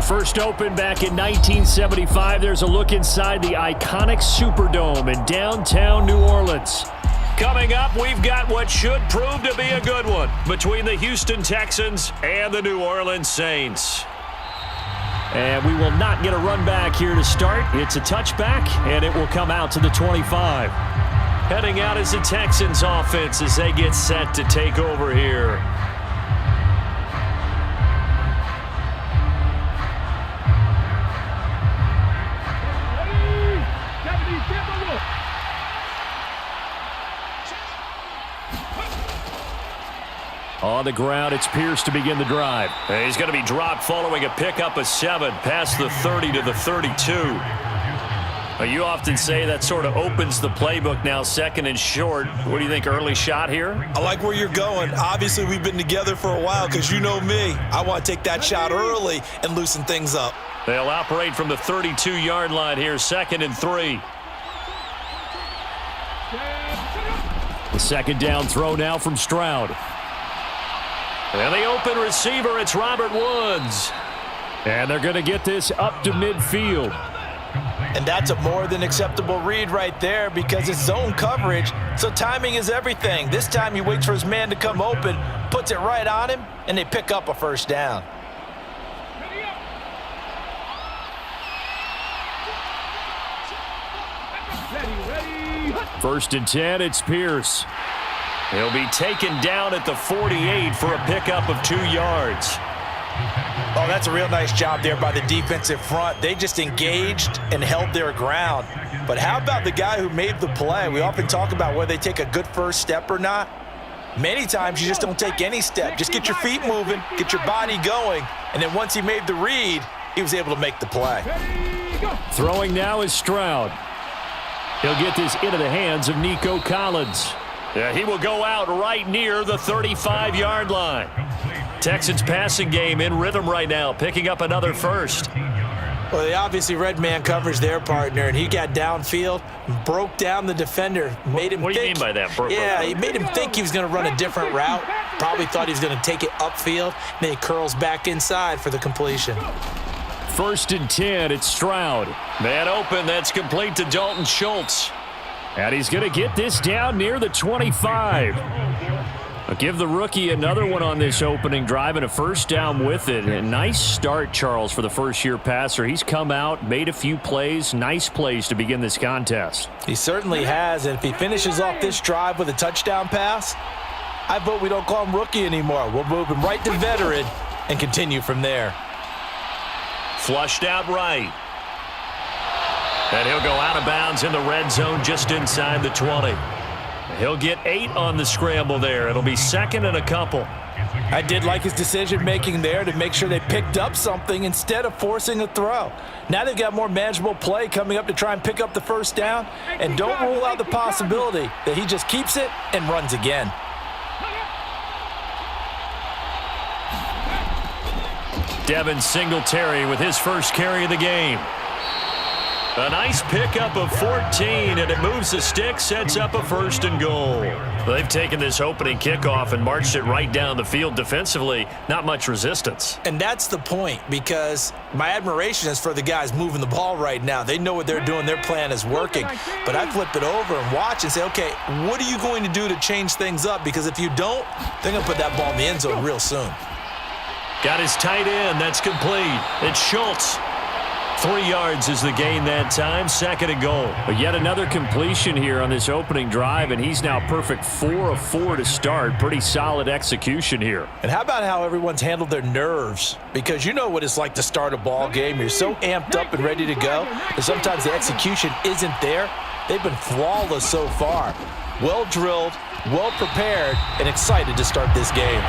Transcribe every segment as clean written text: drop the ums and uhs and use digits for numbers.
First opened back in 1975, there's a look inside the iconic Superdome in downtown New Orleans. Coming up, we've got what should prove to be a good one between the Houston Texans and the New Orleans Saints. And we will not get a run back here to start. It's a touchback, and it will come out to the 25. Heading out is the Texans offense as they get set to take over here. On the ground, it's Pierce to begin the drive. He's going to be dropped following a pickup of 7 past the 30 to the 32. You often say that sort of opens the playbook now, second and short. What do you think, early shot here? I like where you're going. Obviously, we've been together for a while because you know me. I want to take that shot early and loosen things up. They'll operate from the 32-yard line here, 2nd and 3. The second down throw now from Stroud. And the open receiver, it's Robert Woods. And they're going to get this up to midfield. And that's a more than acceptable read right there because it's zone coverage, so timing is everything. This time he waits for his man to come open, puts it right on him, and they pick up a first down. First and 10, it's Pierce. He'll be taken down at the 48 for a pickup of 2 yards. Oh, that's a real nice job there by the defensive front. They just engaged and held their ground. But how about the guy who made the play? We often talk about whether they take a good first step or not. Many times you just don't take any step. Just get your feet moving, get your body going, and then once he made the read, he was able to make the play. Throwing now is Stroud. He'll get this into the hands of Nico Collins. Yeah, he will go out right near the 35-yard line. Texans passing game in rhythm right now, picking up another first. Well, they obviously read man coverage their partner, and he got downfield, broke down the defender, made him What do you mean by that? Yeah, he made him think he was going to run a different route. Probably thought he was going to take it upfield. Then he curls back inside for the completion. First and 10, it's Stroud. Man open, that's complete to Dalton Schultz. And he's going to get this down near the 25. I'll give the rookie another one on this opening drive and a first down with it. A nice start, Charles, for the first-year passer. He's come out, made a few plays, nice plays to begin this contest. He certainly has, and if he finishes off this drive with a touchdown pass, I vote we don't call him rookie anymore. We'll move him right to veteran and continue from there. Flushed out right. And he'll go out of bounds in the red zone just inside the 20. He'll get 8 on the scramble there. It'll be 2nd and a couple. I did like his decision-making there to make sure they picked up something instead of forcing a throw. Now they've got more manageable play coming up to try and pick up the first down, and don't rule out the possibility that he just keeps it and runs again. Devin Singletary with his first carry of the game. A nice pickup of 14, and it moves the stick, sets up a 1st and goal. They've taken this opening kickoff and marched it right down the field defensively. Not much resistance. And that's the point, because my admiration is for the guys moving the ball right now. They know what they're doing. Their plan is working. But I flip it over and watch and say, okay, what are you going to do to change things up? Because if you don't, they're going to put that ball in the end zone real soon. Got his tight end. That's complete. It's Schultz. 3 yards is the gain that time, 2nd and goal. But yet another completion here on this opening drive, and he's now perfect 4 of 4 to start. Pretty solid execution here. And how about how everyone's handled their nerves? Because you know what it's like to start a ball game. You're so amped up and ready to go, and sometimes the execution isn't there. They've been flawless so far. Well drilled, well prepared, and excited to start this game.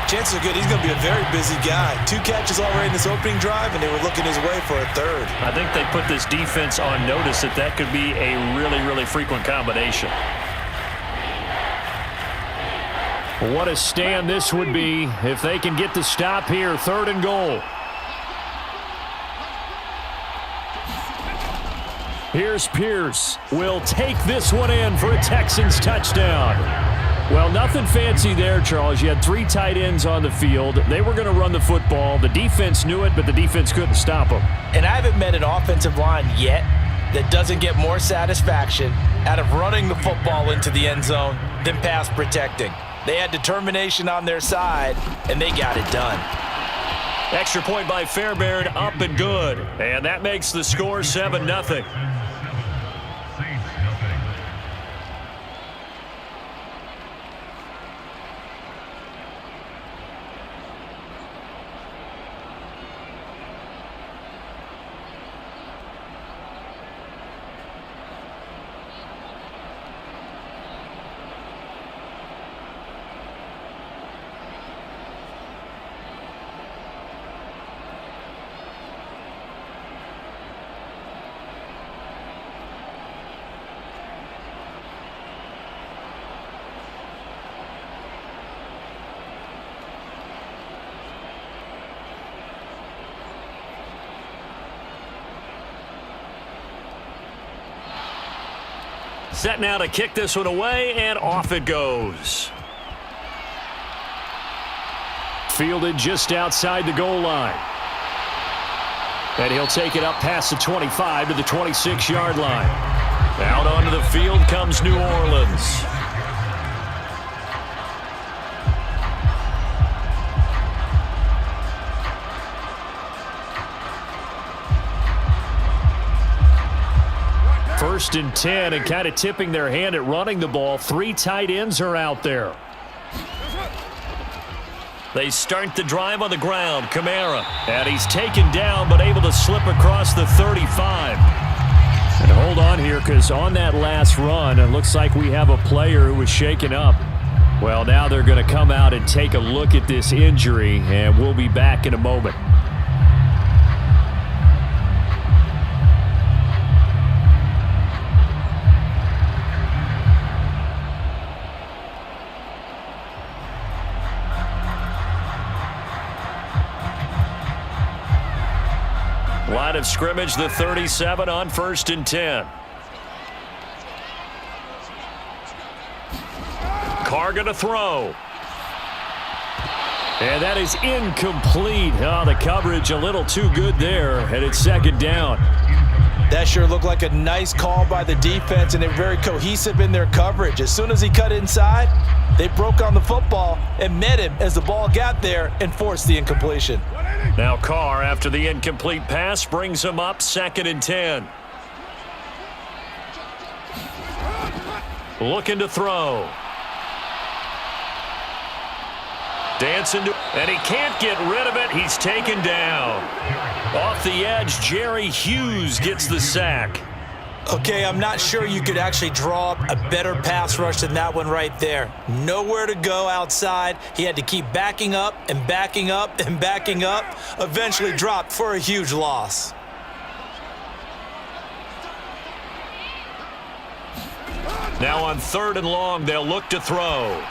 Chances are good he's going to be a very busy guy. 2 catches already in this opening drive, and they were looking his way for a 3rd. I think they put this defense on notice that could be a really, really frequent combination. What a stand this would be if they can get the stop here. 3rd and goal. Here's Pierce. Will take this one in for a Texans touchdown. Well, nothing fancy there, Charles. You had 3 tight ends on the field. They were going to run the football. The defense knew it, but the defense couldn't stop them. And I haven't met an offensive line yet that doesn't get more satisfaction out of running the football into the end zone than pass protecting. They had determination on their side, and they got it done. Extra point by Fairbairn, up and good. And that makes the score 7-0. Set now to kick this one away, and off it goes. Fielded just outside the goal line. And he'll take it up past the 25 to the 26-yard line. Out onto the field comes New Orleans. First and 10, and kind of tipping their hand at running the ball. 3 tight ends are out there. They start the drive on the ground. Kamara. And he's taken down, but able to slip across the 35. And hold on here, because on that last run, it looks like we have a player who was shaken up. Well, now they're going to come out and take a look at this injury, and we'll be back in a moment. Line of scrimmage, the 37 on 1st and 10. Carr going to throw. And that is incomplete. Oh, the coverage a little too good there, and it's 2nd down. That sure looked like a nice call by the defense, and they're very cohesive in their coverage. As soon as he cut inside, they broke on the football and met him as the ball got there and forced the incompletion. Now Carr, after the incomplete pass, brings him up 2nd and 10. Looking to throw. Dancing to, and he can't get rid of it. He's taken down. Off the edge, Jerry Hughes gets the sack. Okay, I'm not sure you could actually draw up a better pass rush than that one right there. Nowhere to go outside. He had to keep backing up and backing up and backing up. Eventually dropped for a huge loss. Now on 3rd and long, they'll look to throw.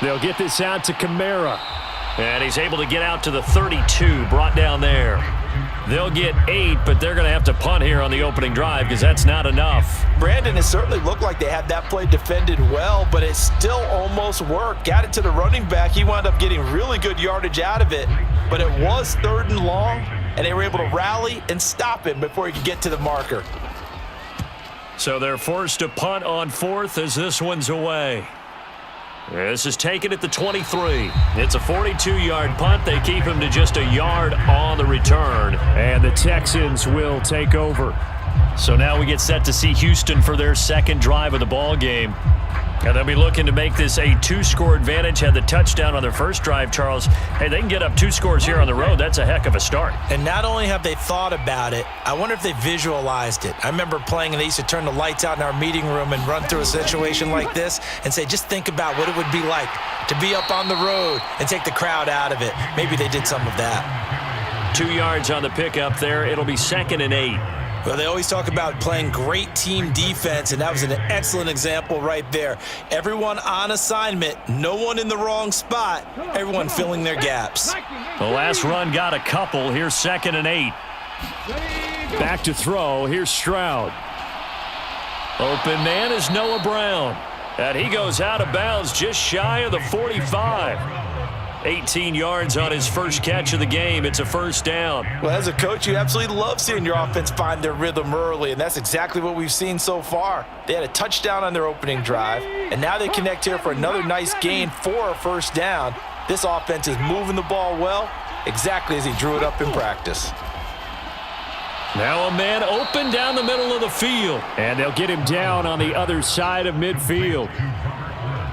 They'll get this out to Kamara. And he's able to get out to the 32, brought down there. They'll get 8, but they're going to have to punt here on the opening drive because that's not enough. Brandon, it certainly looked like they had that play defended well, but it still almost worked. Got it to the running back. He wound up getting really good yardage out of it, but it was 3rd and long, and they were able to rally and stop him before he could get to the marker. So they're forced to punt on 4th as this one's away. This is taken at the 23. It's a 42-yard punt. They keep him to just a yard on the return, and the Texans will take over. So now we get set to see Houston for their 2nd drive of the ball game. And they'll be looking to make this a 2-score advantage. Had the touchdown on their first drive, Charles. Hey, they can get up 2 scores here on the road. That's a heck of a start. And not only have they thought about it, I wonder if they visualized it. I remember playing, and they used to turn the lights out in our meeting room and run through a situation like this and say, just think about what it would be like to be up on the road and take the crowd out of it. Maybe they did some of that. 2 yards on the pickup there. It'll be 2nd and 8. Well, they always talk about playing great team defense, and that was an excellent example right there. Everyone on assignment, no one in the wrong spot, everyone filling their gaps. The last run got a couple. Here's 2nd and 8. Back to throw. Here's Stroud. Open man is Noah Brown. And he goes out of bounds just shy of the 45. 18 yards on his first catch of the game. It's a first down. Well, as a coach, you absolutely love seeing your offense find their rhythm early, and that's exactly what we've seen so far. They had a touchdown on their opening drive, and now they connect here for another nice gain for a first down. This offense is moving the ball well, exactly as he drew it up in practice. Now a man open down the middle of the field, and they'll get him down on the other side of midfield.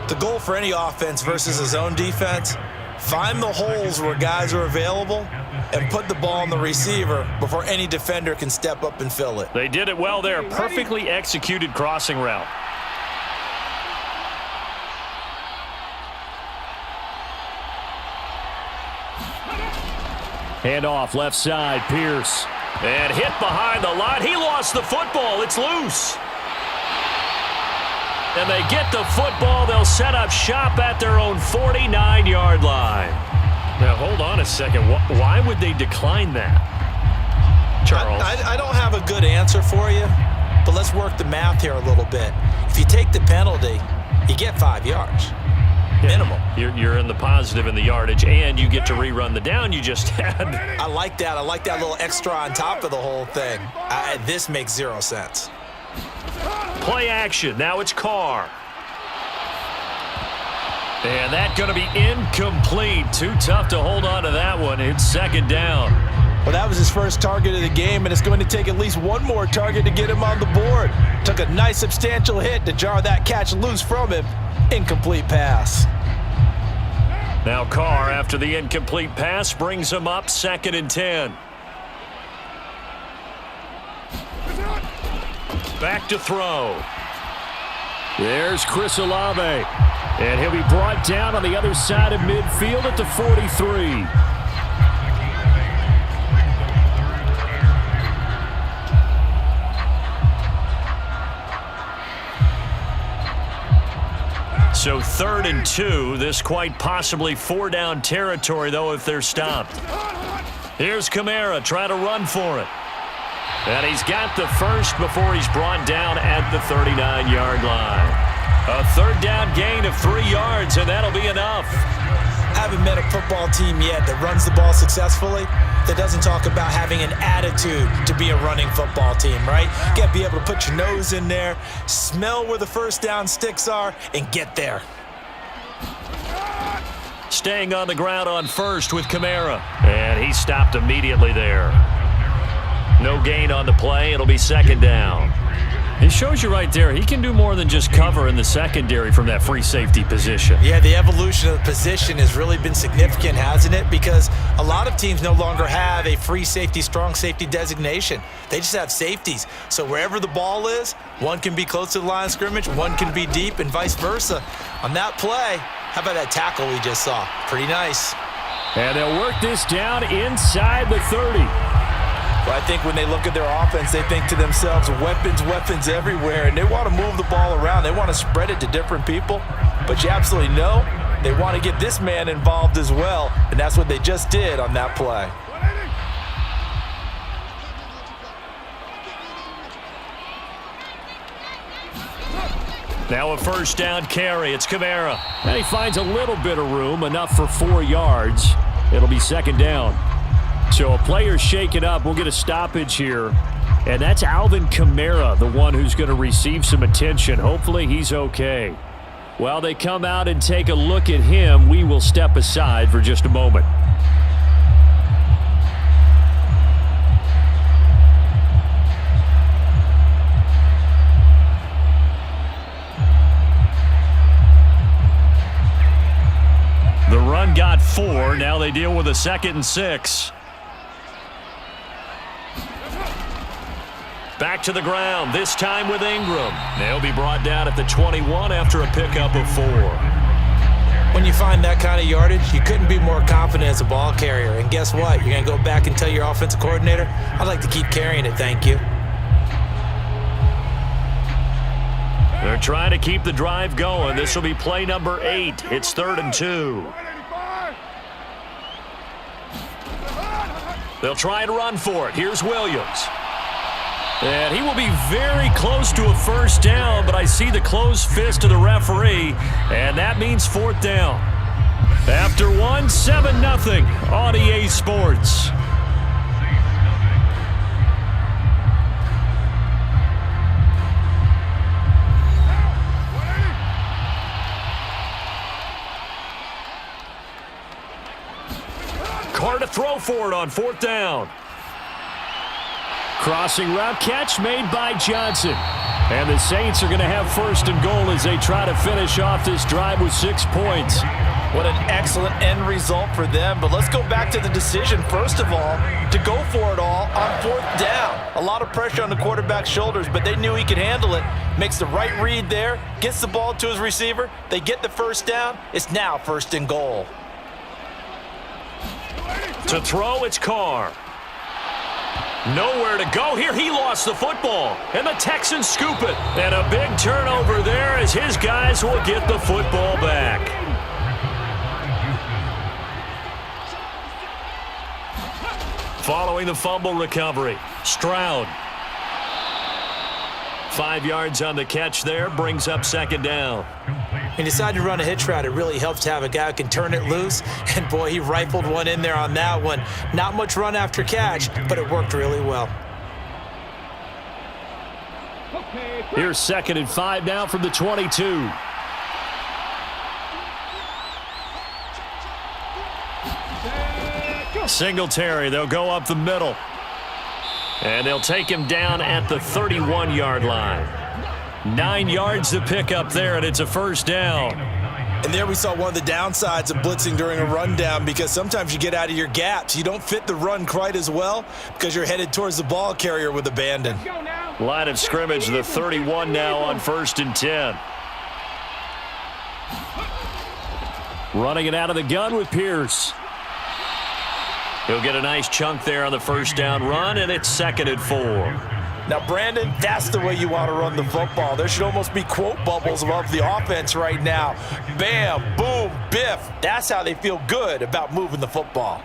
The goal for any offense versus his own defense, find the holes where guys are available and put the ball on the receiver before any defender can step up and fill it. They did it well there. Perfectly executed crossing route. Hand off left side, Pierce. And hit behind the line. He lost the football. It's loose. And they get the football. They'll set up shop at their own 49-yard line. Now, hold on a second. Why would they decline that? Charles? I don't have a good answer for you, but let's work the math here a little bit. If you take the penalty, you get 5 yards. Minimum. You're in the positive in the yardage, and you get to rerun the down you just had. I like that. I like that little extra on top of the whole thing. This makes 0 sense. Play action. Now it's Carr. And that's going to be incomplete. Too tough to hold on to that one. It's second down. Well, that was his first target of the game, and it's going to take at least one more target to get him on the board. Took a nice substantial hit to jar that catch loose from him. Incomplete pass. Now Carr, after the incomplete pass, brings him up 2nd and 10. Back to throw. There's Chris Olave. And he'll be brought down on the other side of midfield at the 43. So 3rd and 2. This quite possibly 4-down territory, though, if they're stopped. Here's Kamara trying to run for it. And he's got the first before he's brought down at the 39-yard line. A 3rd down gain of 3 yards, and that'll be enough. Haven't met a football team yet that runs the ball successfully that doesn't talk about having an attitude to be a running football team, right? You got to be able to put your nose in there, smell where the first down sticks are, and get there. Staying on the ground on first with Kamara. And he stopped immediately there. No gain on the play. It'll be 2nd down. It shows you right there, he can do more than just cover in the secondary from that free safety position. Yeah, the evolution of the position has really been significant, hasn't it? Because a lot of teams no longer have a free safety, strong safety designation. They just have safeties. So wherever the ball is, one can be close to the line of scrimmage, one can be deep, and vice versa. On that play, how about that tackle we just saw? Pretty nice. And they'll work this down inside the 30. But I think when they look at their offense, they think to themselves, weapons everywhere, and they want to move the ball around. They want to spread it to different people. But you absolutely know they want to get this man involved as well, and that's what they just did on that play. Now a 1st down carry. It's Kamara. And he finds a little bit of room, enough for 4 yards. It'll be 2nd down. So a player shaken up. We'll get a stoppage here. And that's Alvin Kamara, the one who's going to receive some attention. Hopefully he's okay. While they come out and take a look at him, we will step aside for just a moment. The run got 4. Now they deal with a 2nd and 6. Back to the ground, this time with Ingram. They'll be brought down at the 21 after a pickup of 4. When you find that kind of yardage, you couldn't be more confident as a ball carrier. And guess what? You're going to go back and tell your offensive coordinator, I'd like to keep carrying it, thank you. They're trying to keep the drive going. This will be play number 8. It's 3rd and 2. They'll try and run for it. Here's Williams. And he will be very close to a first down, but I see the closed fist of the referee, and that means fourth down. After one, 7-0 on EA Sports. Carr to throw for it on fourth down. Crossing route catch made by Johnson. And the Saints are going to have first and goal as they try to finish off this drive with 6 points. What an excellent end result for them. But let's go back to the decision, first of all, to go for it all on fourth down. A lot of pressure on the quarterback's shoulders, but they knew he could handle it. Makes the right read there, gets the ball to his receiver. They get the first down. It's now first and goal. To throw, it's Carr. Nowhere to go here. He lost the football, and the Texans scoop it. And a big turnover there as his guys will get the football back. Following the fumble recovery, Stroud. 5 yards on the catch there, brings up second down. He decided to run a hitch route. It really helps to have a guy who can turn it loose. And, boy, he rifled one in there on that one. Not much run after catch, but it worked really well. Here's 2nd and 5 now from the 22. Singletary, they'll go up the middle. And they'll take him down at the 31-yard line. 9 yards to pick up there, and it's a first down. And there we saw one of the downsides of blitzing during a rundown, because sometimes you get out of your gaps. You don't fit the run quite as well because you're headed towards the ball carrier with abandon. Line of scrimmage, the 31 now on 1st and 10. Running it out of the gun with Pierce. He'll get a nice chunk there on the first down run, and it's 2nd and 4. Now, Brandon, that's the way you want to run the football. There should almost be quote bubbles above the offense right now. Bam, boom, biff. That's how they feel good about moving the football.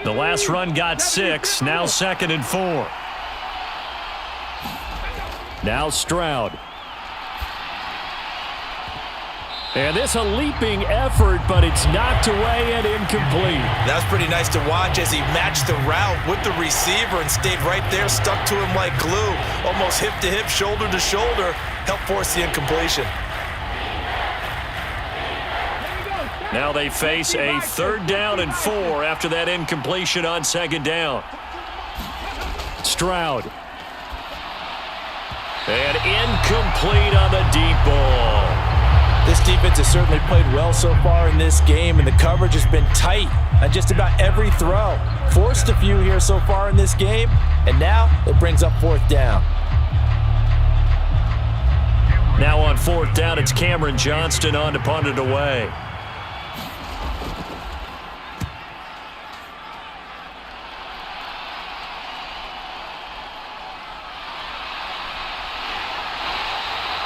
The last run got 6, now 2nd and 4. Now Stroud. And this a leaping effort, but it's knocked away and incomplete. That's pretty nice to watch as he matched the route with the receiver and stayed right there, stuck to him like glue. Almost hip to hip, shoulder to shoulder, helped force the incompletion. Now they face a 3rd down and 4 after that incompletion on 2nd down. Stroud. And incomplete on the deep ball. This defense has certainly played well so far in this game, and the coverage has been tight on just about every throw. Forced a few here so far in this game, and now it brings up 4th down. Now on 4th down, it's Cameron Johnston on to punt it away.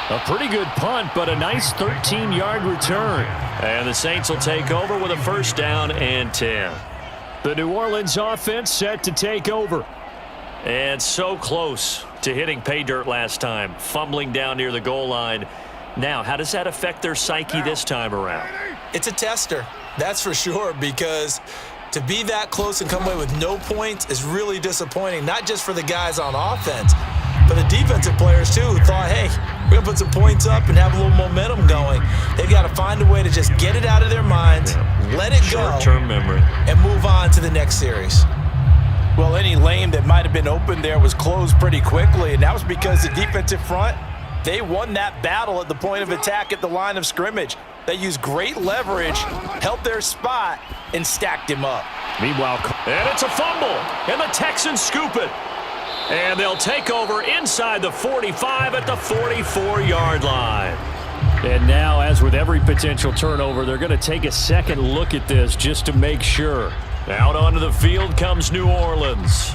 A pretty good punt, but a nice 13-yard return. And the Saints will take over with a first down and 10. The New Orleans offense set to take over. And so close to hitting pay dirt last time, fumbling down near the goal line. Now, how does that affect their psyche this time around? It's a tester, that's for sure, because to be that close and come away with no points is really disappointing, not just for the guys on offense, but the defensive players, too, who thought, hey, we're going to put some points up and have a little momentum going. They've got to find a way to just get it out of their minds, let it go, short-term memory, and move on to the next series. Well, any lane that might have been open there was closed pretty quickly, and that was because the defensive front, they won that battle at the point of attack at the line of scrimmage. They used great leverage, held their spot, and stacked him up. Meanwhile, and it's a fumble, and the Texans scoop it. And they'll take over inside the 45 at the 44-yard line. And now, as with every potential turnover, they're going to take a second look at this just to make sure. Out onto the field comes New Orleans.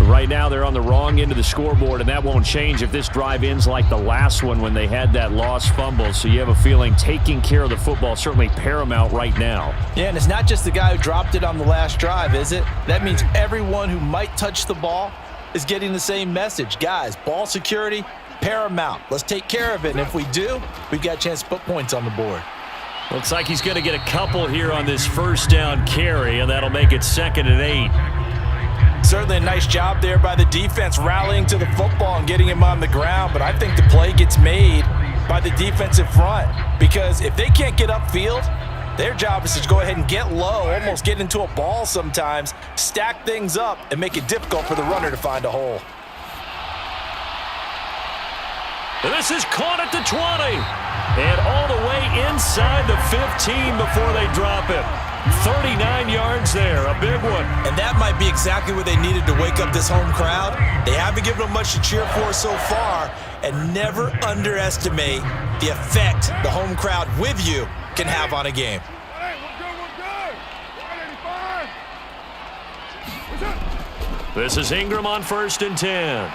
Right now, they're on the wrong end of the scoreboard, and that won't change if this drive ends like the last one when they had that lost fumble. So you have a feeling taking care of the football is certainly paramount right now. Yeah, and it's not just the guy who dropped it on the last drive, is it? That means everyone who might touch the ball is getting the same message. Guys, ball security, paramount. Let's take care of it, and if we do, we've got a chance to put points on the board. Looks like he's going to get a couple here on this first down carry, and that'll make it 2nd and 8. Certainly a nice job there by the defense rallying to the football and getting him on the ground, but I think the play gets made by the defensive front because if they can't get upfield, their job is to go ahead and get low, almost get into a ball sometimes, stack things up, and make it difficult for the runner to find a hole. This is caught at the 20. And all the way inside the 15 before they drop it. 39 yards there, a big one. And that might be exactly what they needed to wake up this home crowd. They haven't given them much to cheer for so far, and never underestimate the effect the home crowd with you can have on a game. This is Ingram on 1st and 10.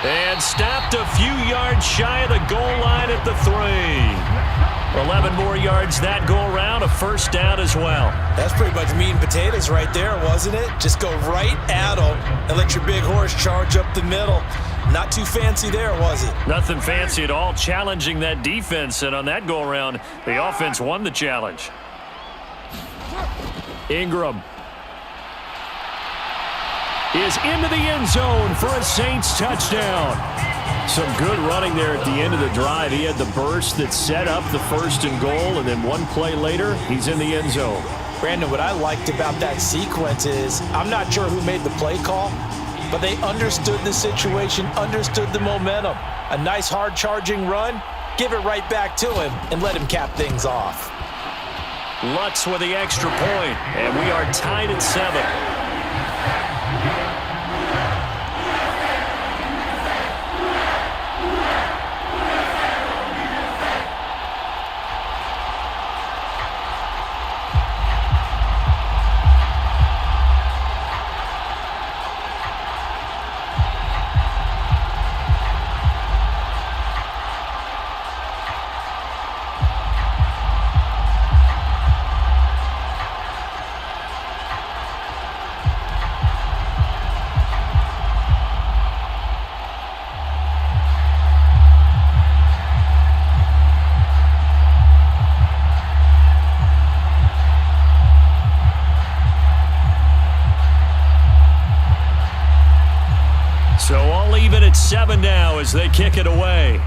And stopped a few yards shy of the goal line at the 3. 11 more yards that go around, a first down as well. That's pretty much meat and potatoes right there, wasn't it? Just go right at them and let your big horse charge up the middle. Not too fancy there, was it? Nothing fancy at all, challenging that defense, and on that go-around, the offense won the challenge. Ingram is into the end zone for a Saints touchdown. Some good running there at the end of the drive. He had the burst that set up the 1st and goal, and then one play later, he's in the end zone. Brandon, what I liked about that sequence is I'm not sure who made the play call, but they understood the situation, understood the momentum. A nice hard charging run, give it right back to him, and let him cap things off. Lutz with the extra point, and we are tied at 7. So all even at 7 now as they kick it away.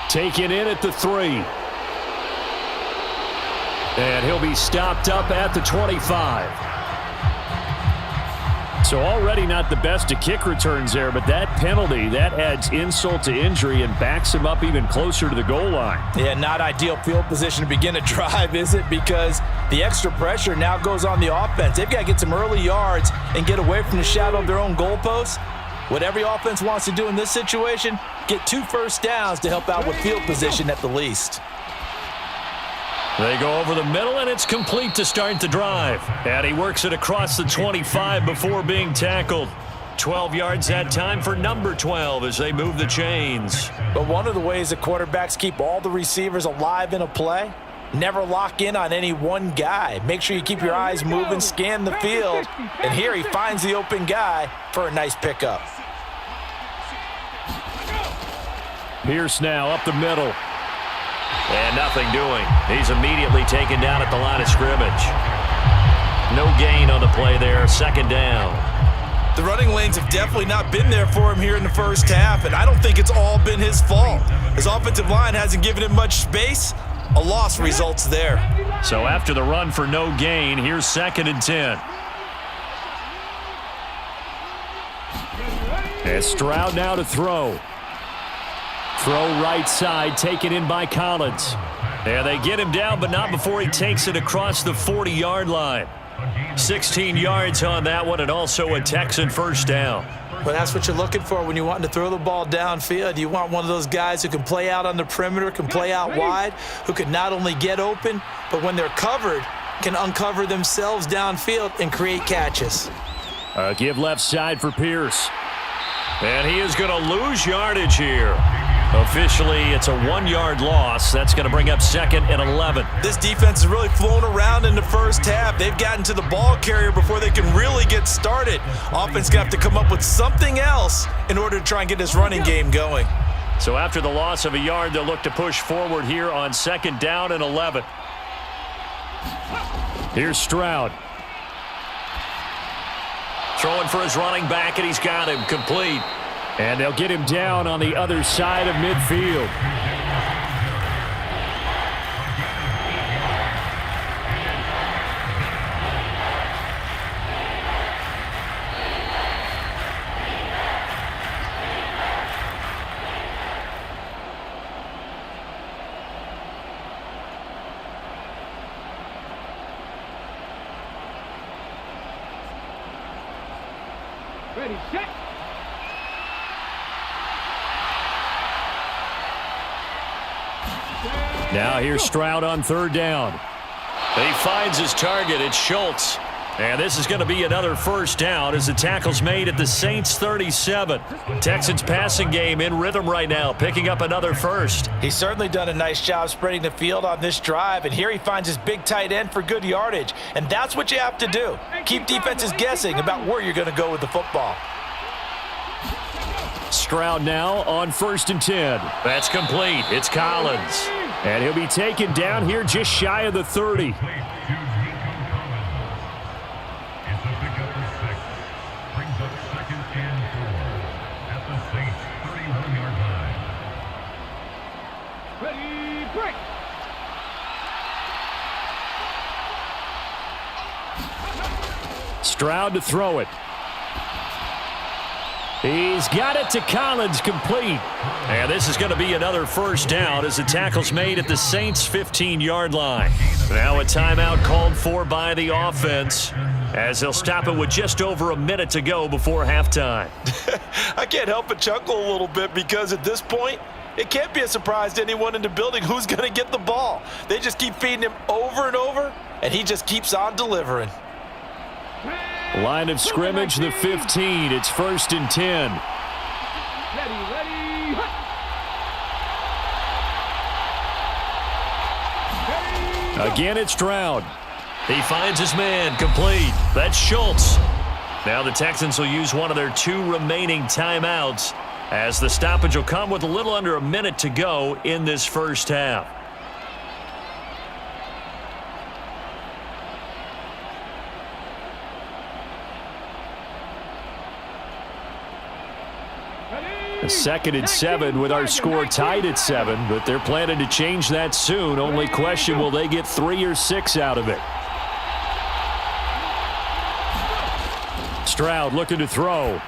Taken in at the 3. And he'll be stopped up at the 25. So already not the best of kick returns there, but that penalty, that adds insult to injury and backs him up even closer to the goal line. Yeah, not ideal field position to begin a drive, is it? Because the extra pressure now goes on the offense. They've got to get some early yards and get away from the shadow of their own goalposts. What every offense wants to do in this situation, get 2 first downs to help out with field position at the least. They go over the middle, and it's complete to start the drive. And he works it across the 25 before being tackled. 12 yards that time for number 12 as they move the chains. But one of the ways that quarterbacks keep all the receivers alive in a play, never lock in on any one guy. Make sure you keep your eyes moving, scan the field. And here he finds the open guy for a nice pickup. Pierce now up the middle. And nothing doing. He's immediately taken down at the line of scrimmage. No gain on the play there. 2nd down. The running lanes have definitely not been there for him here in the first half, and I don't think it's all been his fault. His offensive line hasn't given him much space. A loss results there. So after the run for no gain, here's 2nd and 10. And Stroud now to throw. Throw right side, taken in by Collins. And they get him down, but not before he takes it across the 40-yard line. 16 yards on that one, and also a Texan first down. Well, that's what you're looking for when you want to throw the ball downfield. You want one of those guys who can play out on the perimeter, can play out wide, who can not only get open, but when they're covered, can uncover themselves downfield and create catches. Give left side for Pierce. And he is going to lose yardage here. Officially, it's a 1-yard loss. That's going to bring up 2nd and 11. This defense is really flown around in the first half. They've gotten to the ball carrier before they can really get started. Offense going to have to come up with something else in order to try and get this running game going. So after the loss of a yard, they'll look to push forward here on 2nd down and 11. Here's Stroud. Throwing for his running back, and he's got him complete. And they'll get him down on the other side of midfield. Ready, set. Now here's Stroud on 3rd down. He finds his target. It's Schultz. And this is going to be another 1st down as the tackle's made at the Saints 37. Texans passing game in rhythm right now, picking up another 1st. He's certainly done a nice job spreading the field on this drive, and here he finds his big tight end for good yardage. And that's what you have to do. Keep defenses guessing about where you're going to go with the football. Stroud now on 1st and 10. That's complete. It's Collins. And he'll be taken down here just shy of the 30. Ready, break. Stroud to throw it. He's got it to Collins, complete. And this is going to be another 1st down as the tackle's made at the Saints' 15-yard line. Now a timeout called for by the offense as they'll stop it with just over a minute to go before halftime. I can't help but chuckle a little bit because at this point, it can't be a surprise to anyone in the building who's going to get the ball. They just keep feeding him over and over, and he just keeps on delivering. Line of scrimmage, the 15. It's 1st and 10. Ready. Again, it's Stroud. He finds his man, complete. That's Schultz. Now the Texans will use one of their 2 remaining timeouts as the stoppage will come with a little under a minute to go in this first half. A 2nd and 7 with our score tied at 7, but they're planning to change that soon. Only question, will they get 3 or 6 out of it? Stroud looking to throw.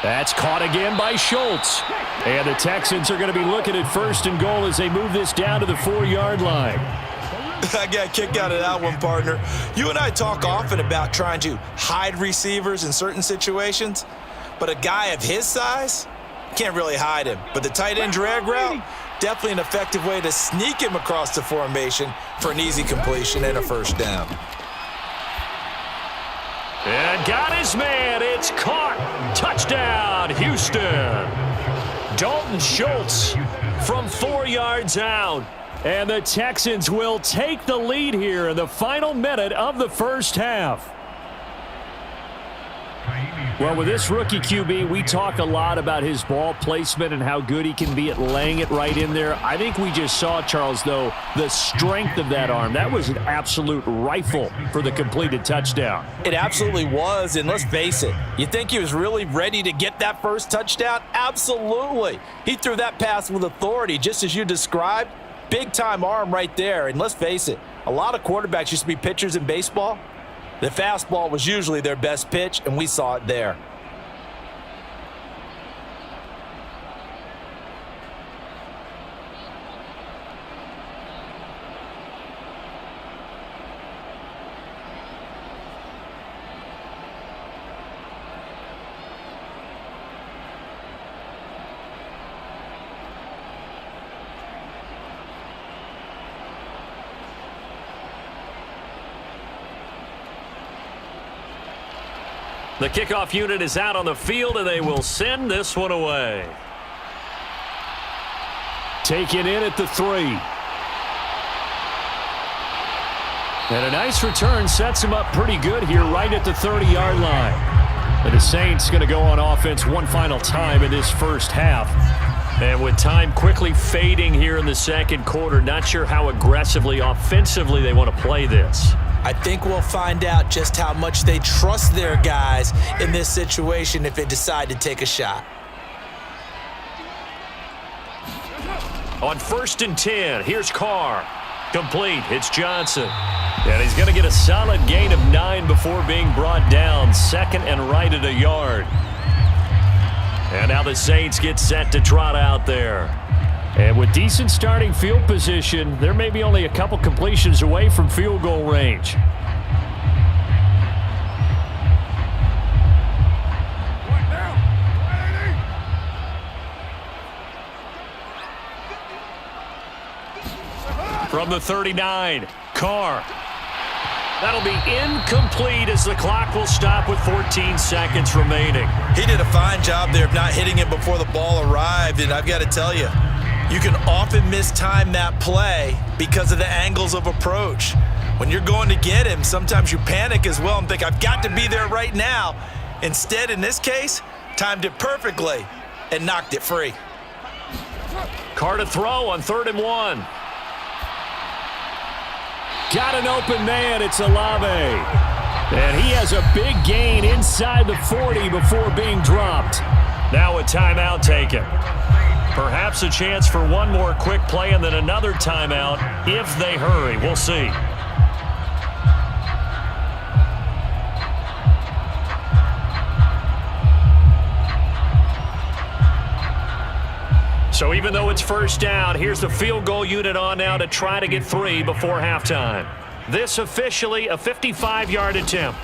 That's caught again by Schultz. And the Texans are going to be looking at 1st and goal as they move this down to the 4-yard line. I got a kick out of that one, partner. You and I talk often about trying to hide receivers in certain situations. But a guy of his size, can't really hide him. But the tight end drag route, definitely an effective way to sneak him across the formation for an easy completion and a 1st down. And got his man. It's caught. Touchdown, Houston. Dalton Schultz from 4 yards out. And the Texans will take the lead here in the final minute of the first half. Well, with this rookie QB, we talk a lot about his ball placement and how good he can be at laying it right in there. I think we just saw, Charles, though, the strength of that arm. That was an absolute rifle for the completed touchdown. It absolutely was, and let's face it, you think he was really ready to get that first touchdown? Absolutely. He threw that pass with authority, just as you described. Big-time arm right there, and let's face it, a lot of quarterbacks used to be pitchers in baseball. The fastball was usually their best pitch, and we saw it there. The kickoff unit is out on the field, and they will send this one away. Taken in at the 3. And a nice return sets him up pretty good here right at the 30-yard line. And the Saints going to go on offense one final time in this first half. And with time quickly fading here in the second quarter, not sure how aggressively, offensively they want to play this. I think we'll find out just how much they trust their guys in this situation if they decide to take a shot. On 1st and 10, here's Carr. Complete. It's Johnson. And he's going to get a solid gain of 9 before being brought down. Second and right at a yard. And now the Saints get set to trot out there. And with decent starting field position, they're maybe only a couple completions away from field goal range. From the 39, Carr. That'll be incomplete as the clock will stop with 14 seconds remaining. He did a fine job there of not hitting it before the ball arrived, and I've got to tell you, you can often mistime that play because of the angles of approach. When you're going to get him, sometimes you panic as well and think, I've got to be there right now. Instead, in this case, timed it perfectly and knocked it free. Carr to throw on 3rd and 1. Got an open man. It's Olave. And he has a big gain inside the 40 before being dropped. Now a timeout taken. Perhaps a chance for one more quick play and then another timeout if they hurry. We'll see. So even though it's first down, here's the field goal unit on now to try to get 3 before halftime. This officially a 55-yard attempt.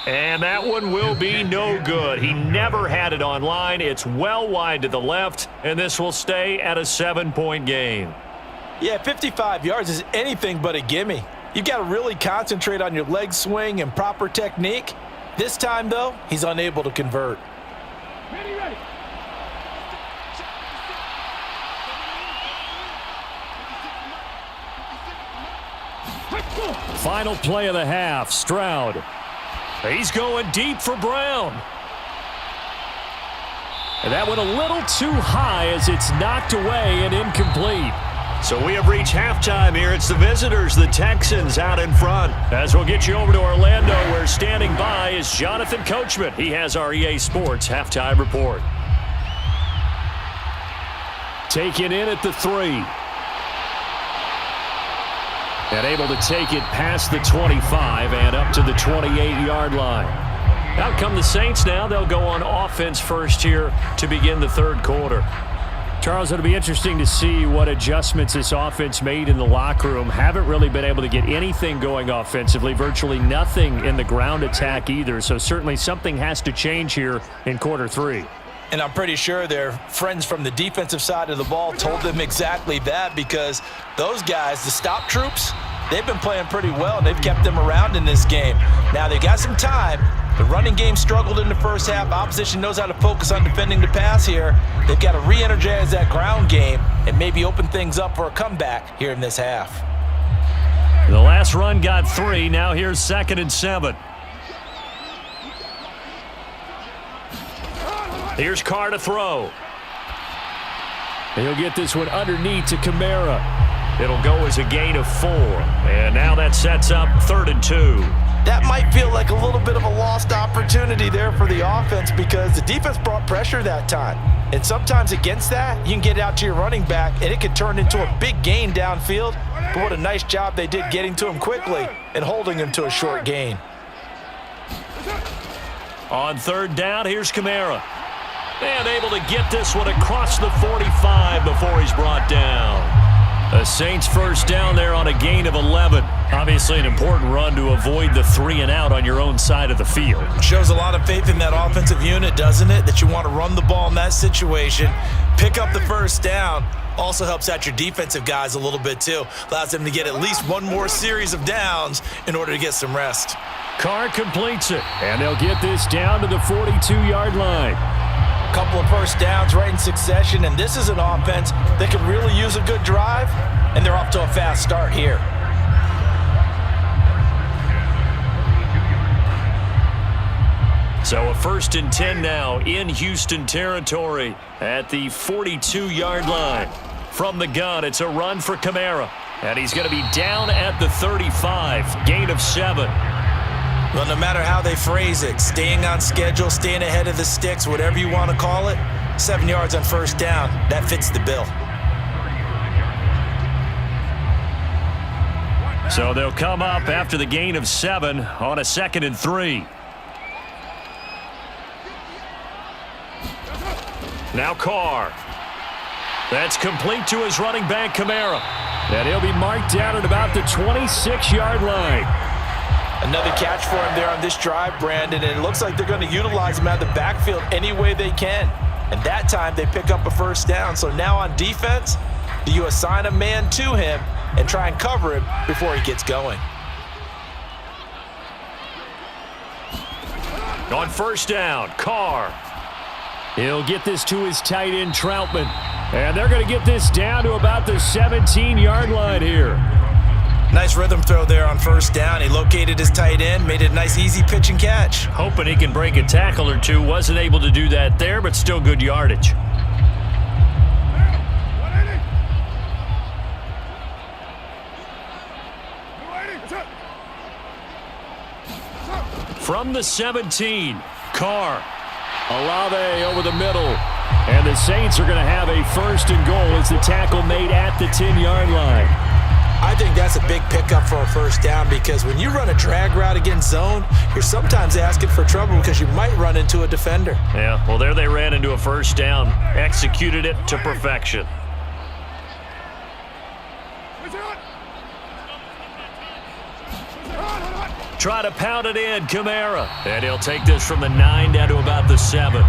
And that one will be no good. He never had it on line. It's well wide to the left, and this will stay at a 7-point game. Yeah, 55 yards is anything but a gimme. You've got to really concentrate on your leg swing and proper technique. This time, though, he's unable to convert. Ready, ready. Final play of the half, Stroud. He's going deep for Brown. And that went a little too high as it's knocked away and incomplete. So we have reached halftime here. It's the visitors, the Texans, out in front. As we'll get you over to Orlando, where standing by is Jonathan Coachman. He has our EA Sports halftime report. Taken in at the 3. And able to take it past the 25 and up to the 28-yard line. Out come the Saints now. They'll go on offense first here to begin the third quarter. Charles, it'll be interesting to see what adjustments this offense made in the locker room. Haven't really been able to get anything going offensively, virtually nothing in the ground attack either. So certainly something has to change here in quarter 3. And I'm pretty sure their friends from the defensive side of the ball told them exactly that, because those guys, the stop troops, they've been playing pretty well, and they've kept them around in this game. Now, they got some time. The running game struggled in the first half. Opposition knows how to focus on defending the pass here. They've got to re-energize that ground game and maybe open things up for a comeback here in this half. The last run got 3. Now here's 2nd and 7. Here's Carr to throw. He'll get this one underneath to Kamara. It'll go as a gain of 4. And now that sets up 3rd and 2. That might feel like a little bit of a lost opportunity there for the offense, because the defense brought pressure that time. And sometimes against that, you can get out to your running back, and it could turn into a big gain downfield. But what a nice job they did getting to him quickly and holding him to a short gain. On 3rd down, here's Kamara. And able to get this one across the 45 before he's brought down. The Saints first down there on a gain of 11. Obviously an important run to avoid the 3 and out on your own side of the field. Shows a lot of faith in that offensive unit, doesn't it? That you want to run the ball in that situation, pick up the first down. Also helps out your defensive guys a little bit too. Allows them to get at least one more series of downs in order to get some rest. Carr completes it, and they'll get this down to the 42-yard line. Couple of first downs right in succession, and this is an offense that can really use a good drive, and they're off to a fast start here. So a 1st and 10 now in Houston territory at the 42-yard line. From the gun, it's a run for Kamara, and he's going to be down at the 35, gain of 7. Well, no matter how they phrase it, staying on schedule, staying ahead of the sticks, whatever you want to call it, 7 yards on first down, that fits the bill. So they'll come up after the gain of 7 on a 2nd and 3. Now Carr. That's complete to his running back, Kamara. And he'll be marked down at about the 26-yard line. Another catch for him there on this drive, Brandon, and it looks like they're going to utilize him out of the backfield any way they can. And that time they pick up a first down. So now on defense, do you assign a man to him and try and cover him before he gets going? On first down, Carr. He'll get this to his tight end, Troutman. And they're going to get this down to about the 17-yard line here. Nice rhythm throw there on first down. He located his tight end, made it a nice easy pitch and catch. Hoping he can break a tackle or two. Wasn't able to do that there, but still good yardage. From the 17, Carr. Olave over the middle. And the Saints are going to have a 1st and goal as the tackle made at the 10-yard line. I think that's a big pickup for a first down because when you run a drag route against zone, you're sometimes asking for trouble because you might run into a defender. Yeah, well, there they ran into a first down. Executed it to perfection. Try to pound it in, Kamara. And he'll take this from the 9 down to about the 7.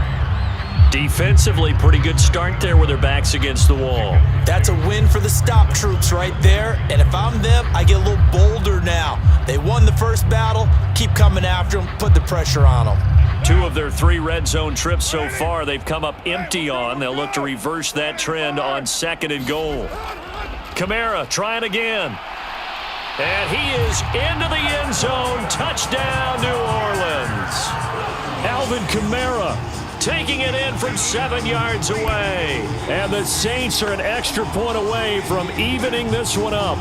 Defensively, pretty good start there with their backs against the wall. That's a win for the stop troops right there. And if I'm them, I get a little bolder now. They won the first battle. Keep coming after them. Put the pressure on them. 2 of their 3 red zone trips so far, they've come up empty on. They'll look to reverse that trend on 2nd and goal. Kamara trying again. And he is into the end zone. Touchdown, New Orleans. Alvin Kamara taking it in from 7 yards away. And the Saints are an extra point away from evening this one up.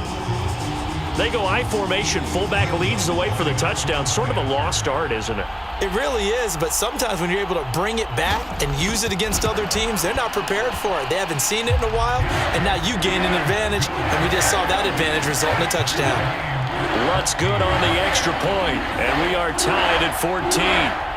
They go I formation. Fullback leads the way for the touchdown. Sort of a lost art, isn't it? It really is, but sometimes when you're able to bring it back and use it against other teams, they're not prepared for it. They haven't seen it in a while, and now you gain an advantage, and we just saw that advantage result in a touchdown. Lutz good on the extra point, and we are tied at 14.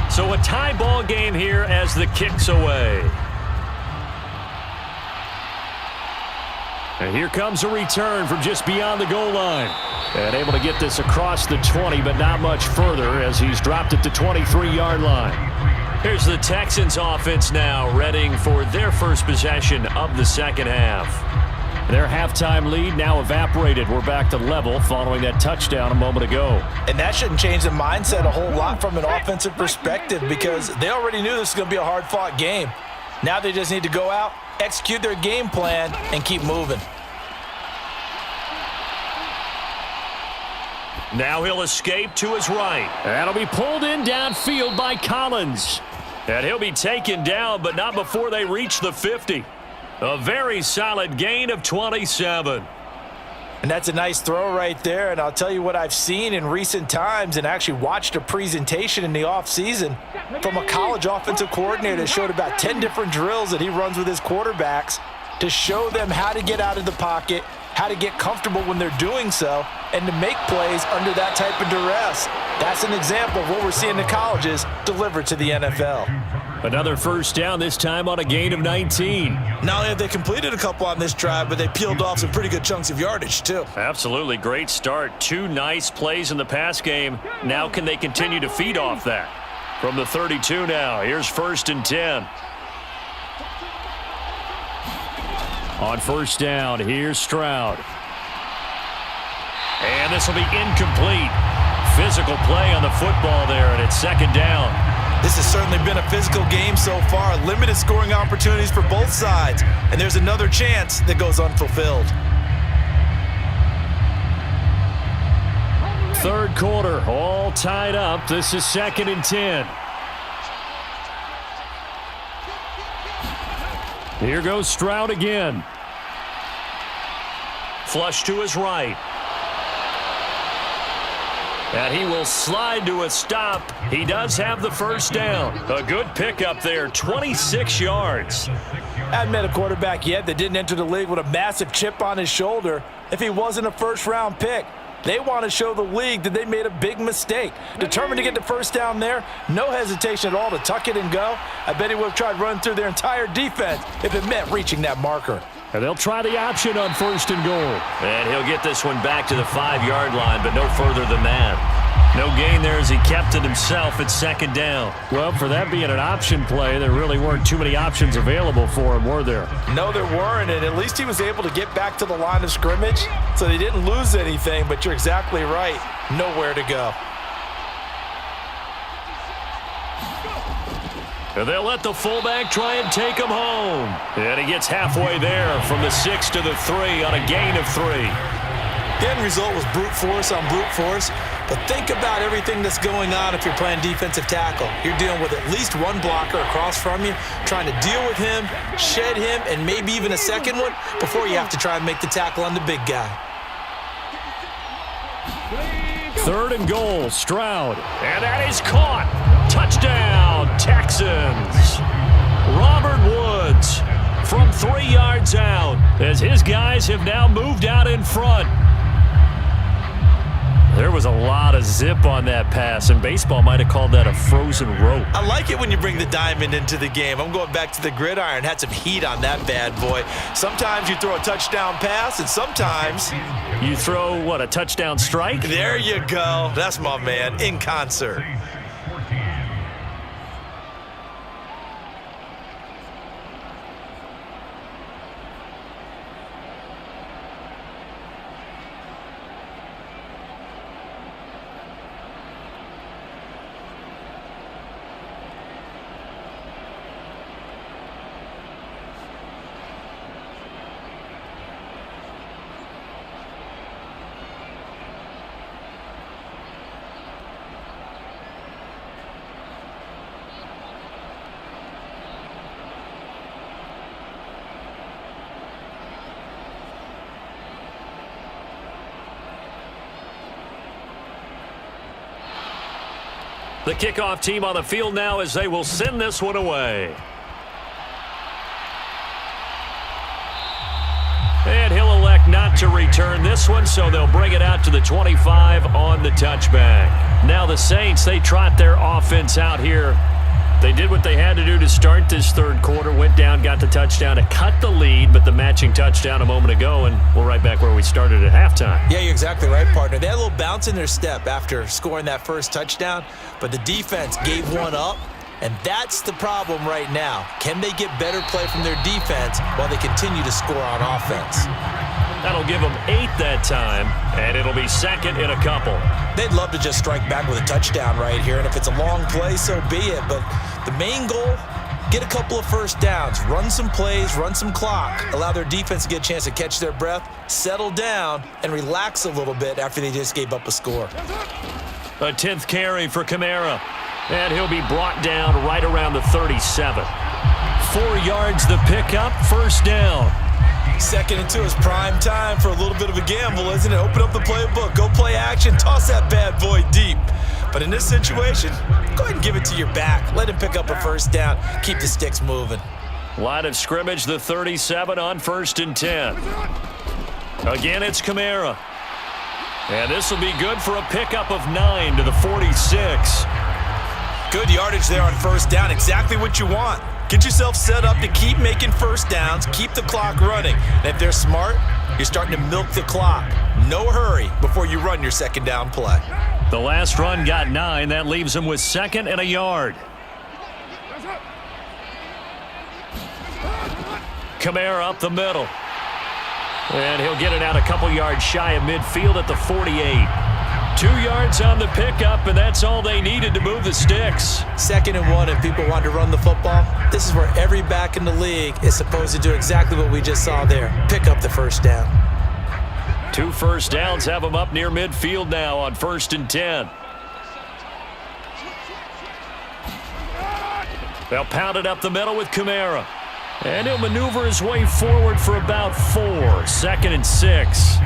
So a tie ball game here as the kick's away. And here comes a return from just beyond the goal line. And able to get this across the 20, but not much further as he's dropped at the 23-yard line. Here's the Texans offense now, readying for their first possession of the second half. Their halftime lead now evaporated. We're back to level following that touchdown a moment ago. And that shouldn't change the mindset a whole lot from an offensive perspective because they already knew this was going to be a hard-fought game. Now they just need to go out, execute their game plan, and keep moving. Now he'll escape to his right. That'll be pulled in downfield by Collins. And he'll be taken down, but not before they reach the 50. A very solid gain of 27. And that's a nice throw right there. And I'll tell you what I've seen in recent times and actually watched a presentation in the offseason from a college offensive coordinator that showed about 10 different drills that he runs with his quarterbacks. to show them how to get out of the pocket, how to get comfortable when they're doing so, and to make plays under that type of duress. That's an example of what we're seeing the colleges deliver to the NFL. Another first down, this time on a gain of 19. Not only have they completed a couple on this drive, but they peeled off some pretty good chunks of yardage, too. Absolutely great start. 2 nice plays in the pass game. Now can they continue to feed off that? From the 32 now, here's 1st and 10. On first down, here's Stroud. And this will be incomplete. Physical play on the football there, and it's 2nd down. This has certainly been a physical game so far. Limited scoring opportunities for both sides. And there's another chance that goes unfulfilled. 3rd quarter, all tied up. This is 2nd and 10. Here goes Stroud again. Flush to his right. And he will slide to a stop. He does have the first down. A good pickup there, 26 yards. Hadn't met a quarterback yet that didn't enter the league with a massive chip on his shoulder if he wasn't a first-round pick. They want to show the league that they made a big mistake. Determined to get the first down there, no hesitation at all to tuck it and go. I bet he would have tried running through their entire defense if it meant reaching that marker. And they'll try the option on 1st and goal. And he'll get this one back to the 5-yard line, but no further than that. No gain there as he kept it himself at 2nd down. Well, for that being an option play, there really weren't too many options available for him, were there? No, there weren't, and at least he was able to get back to the line of scrimmage, so they didn't lose anything, but you're exactly right. Nowhere to go. And they'll let the fullback try and take him home. And he gets halfway there from the 6 to the 3 on a gain of 3. The end result was brute force on brute force, but think about everything that's going on if you're playing defensive tackle. You're dealing with at least one blocker across from you, trying to deal with him, shed him, and maybe even a second one before you have to try and make the tackle on the big guy. 3rd and goal, Stroud. And that is caught. Touchdown, Texans. Robert Woods from 3 yards out as his guys have now moved out in front. There was a lot of zip on that pass, and baseball might have called that a frozen rope. I like it when you bring the diamond into the game. I'm going back to the gridiron. Had some heat on that bad boy. Sometimes you throw a touchdown pass, and sometimes you throw, what, a touchdown strike? There you go. That's my man, in concert. The kickoff team on the field now as they will send this one away. And he'll elect not to return this one, so they'll bring it out to the 25 on the touchback. Now the Saints, they trot their offense out here. They did what they had to do to start this 3rd quarter, went down, got the touchdown to cut the lead, but the matching touchdown a moment ago, and we're right back where we started at halftime. Yeah, you're exactly right, partner. They had a little bounce in their step after scoring that first touchdown, but the defense gave one up, and that's the problem right now. Can they get better play from their defense while they continue to score on offense? That'll give them 8 that time, and it'll be 2nd in a couple. They'd love to just strike back with a touchdown right here, and if it's a long play, so be it. But the main goal, get a couple of first downs, run some plays, run some clock, allow their defense to get a chance to catch their breath, settle down, and relax a little bit after they just gave up a score. A 10th carry for Kamara, and he'll be brought down right around the 37. 4 yards the pickup, first down. 2nd and 2 is prime time for a little bit of a gamble, isn't it? Open up the playbook, go play action, toss that bad boy deep. But in this situation, go ahead and give it to your back. Let him pick up a first down, keep the sticks moving. Line of scrimmage, the 37 on 1st and 10. Again, it's Kamara. And this will be good for a pickup of 9 to the 46. Good yardage there on 1st down. Exactly what you want. Get yourself set up to keep making 1st downs, keep the clock running. And if they're smart, you're starting to milk the clock. No hurry before you run your 2nd down play. The last run got 9. That leaves him with 2nd and a yard. Kamara up the middle. And he'll get it out a couple yards shy of midfield at the 48. 2 yards on the pickup, and that's all they needed to move the sticks. 2nd and 1, and people want to run the football. This is where every back in the league is supposed to do exactly what we just saw there. Pick up the 1st down. 2 first downs have them up near midfield now on 1st and 10. They'll pound it up the middle with Kamara. And he'll maneuver his way forward for about 4. 2nd and 6.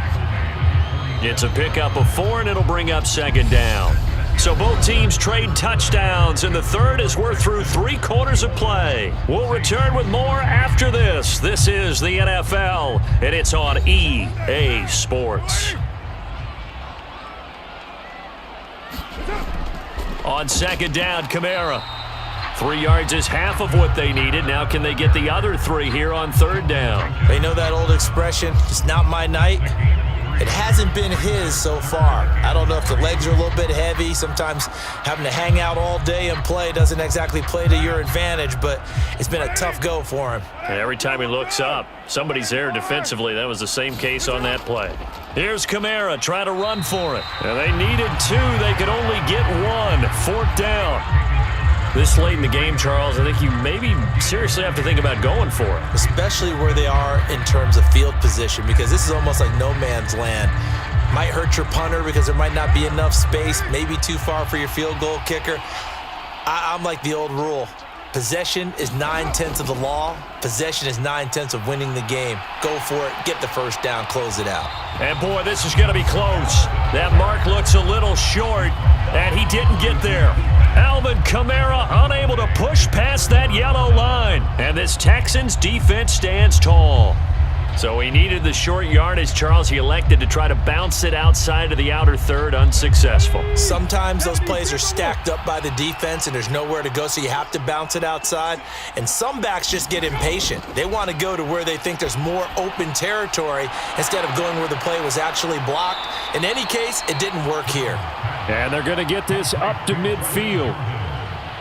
It's a pickup of 4, and it'll bring up 2nd down. So both teams trade touchdowns, and the third as we're through 3 quarters of play. We'll return with more after this. This is the NFL, and it's on EA Sports. On 2nd down, Kamara. 3 yards is half of what they needed. Now can they get the other 3 here on 3rd down? They know that old expression, it's not my night. It hasn't been his so far. I don't know if the legs are a little bit heavy. Sometimes having to hang out all day and play doesn't exactly play to your advantage, but it's been a tough go for him. And every time he looks up, somebody's there defensively. That was the same case on that play. Here's Kamara trying to run for it. And they needed 2. They could only get 1. 4th down. This late in the game, Charles, I think you maybe seriously have to think about going for it. Especially where they are in terms of field position, because this is almost like no man's land. Might hurt your punter because there might not be enough space, maybe too far for your field goal kicker. I'm like the old rule. Possession is 9/10 of the law. Possession is 9/10 of winning the game. Go for it. Get the 1st down. Close it out. And, boy, this is going to be close. That mark looks a little short, and he didn't get there. Alvin Kamara unable to push past that yellow line. And this Texans defense stands tall. So he needed the short yardage, Charles. He elected to try to bounce it outside of the outer third, unsuccessful. Sometimes those plays are stacked up by the defense and there's nowhere to go, so you have to bounce it outside. And some backs just get impatient. They want to go to where they think there's more open territory instead of going where the play was actually blocked. In any case, it didn't work here. And they're going to get this up to midfield.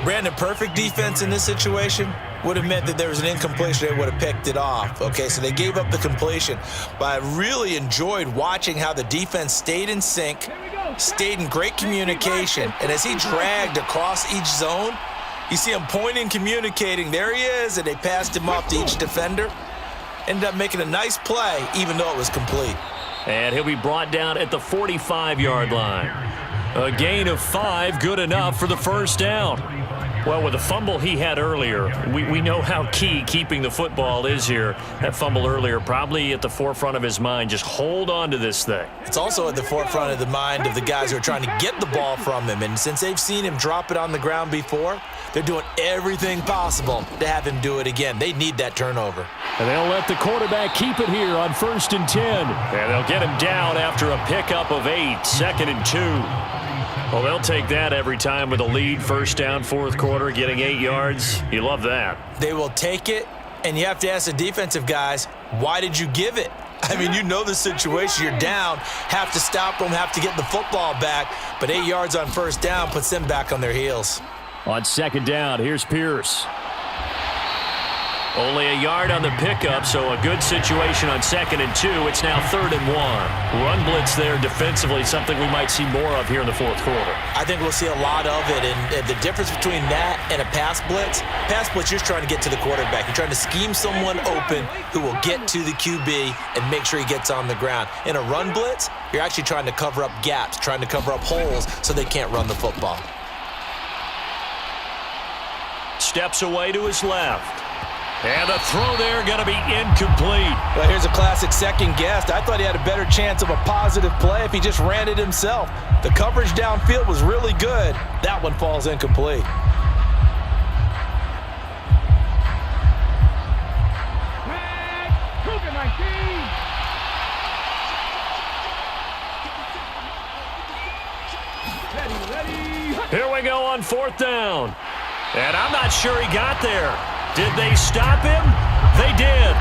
Brandon, perfect defense in this situation would have meant that there was an incompletion. They would have picked it off. Okay, so they gave up the completion. But I really enjoyed watching how the defense stayed in sync, stayed in great communication. And as he dragged across each zone, you see him pointing, communicating. There he is, and they passed him off to each defender. Ended up making a nice play, even though it was complete. And he'll be brought down at the 45-yard line. A gain of 5, good enough for the first down. Well, with the fumble he had earlier, we know how key keeping the football is here. That fumble earlier probably at the forefront of his mind. Just hold on to this thing. It's also at the forefront of the mind of the guys who are trying to get the ball from him. And since they've seen him drop it on the ground before, they're doing everything possible to have him do it again. They need that turnover. And they'll let the quarterback keep it here on 1st and 10. And they'll get him down after a pickup of 8, 2nd and 2. Well, they'll take that every time with a lead. First down, fourth quarter, getting 8 yards. You love that. They will take it, and you have to ask the defensive guys, why did you give it? I mean, you know the situation. You're down, have to stop them, have to get the football back. But 8 yards on first down puts them back on their heels. On 2nd down, here's Pierce. Only a yard on the pickup, so a good situation on 2nd and 2. It's now 3rd and 1. Run blitz there defensively, something we might see more of here in the fourth quarter. I think we'll see a lot of it, and the difference between that and a pass blitz, you're just trying to get to the quarterback. You're trying to scheme someone open who will get to the QB and make sure he gets on the ground. In a run blitz, you're actually trying to cover up gaps, trying to cover up holes so they can't run the football. Steps away to his left. And the throw there going to be incomplete. Well, here's a classic second guess. I thought he had a better chance of a positive play if he just ran it himself. The coverage downfield was really good. That one falls incomplete. 4th down. And I'm not sure he got there. Did they stop him? They did.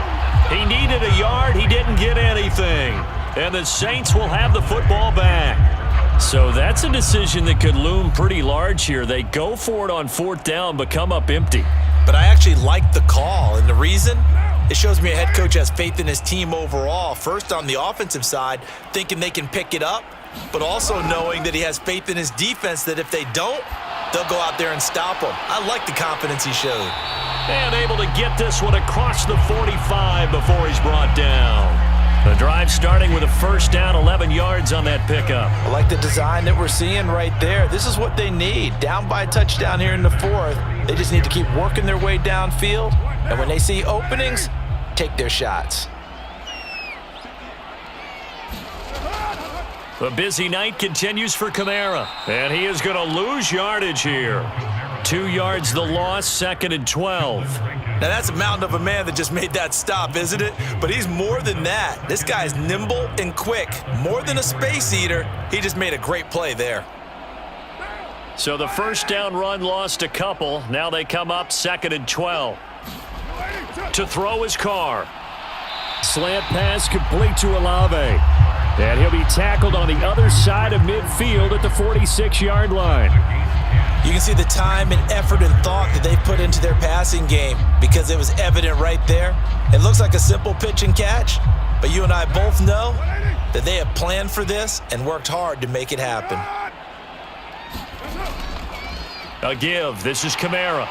He needed a yard. He didn't get anything. And the Saints will have the football back. So that's a decision that could loom pretty large here. They go for it on 4th down, but come up empty. But I actually like the call, and the reason? It shows me a head coach has faith in his team overall. First, on the offensive side, thinking they can pick it up, but also knowing that he has faith in his defense that if they don't, they'll go out there and stop them. I like the confidence he showed. And able to get this one across the 45 before he's brought down. The drive starting with a 1st down, 11 yards on that pickup. I like the design that we're seeing right there. This is what they need. Down by a touchdown here in the 4th. They just need to keep working their way downfield. And when they see openings, take their shots. The busy night continues for Kamara. And he is going to lose yardage here. 2 yards the loss, 2nd and 12. Now, that's a mountain of a man that just made that stop, isn't it? But he's more than that. This guy's nimble and quick. More than a space eater. He just made a great play there. So the 1st down run lost a couple. Now they come up 2nd and 12. To throw is Carr. Slant pass complete to Olave. And he'll be tackled on the other side of midfield at the 46-yard line. You can see the time and effort and thought that they put into their passing game because it was evident right there. It looks like a simple pitch and catch, but you and I both know that they have planned for this and worked hard to make it happen. A give. This is Kamara.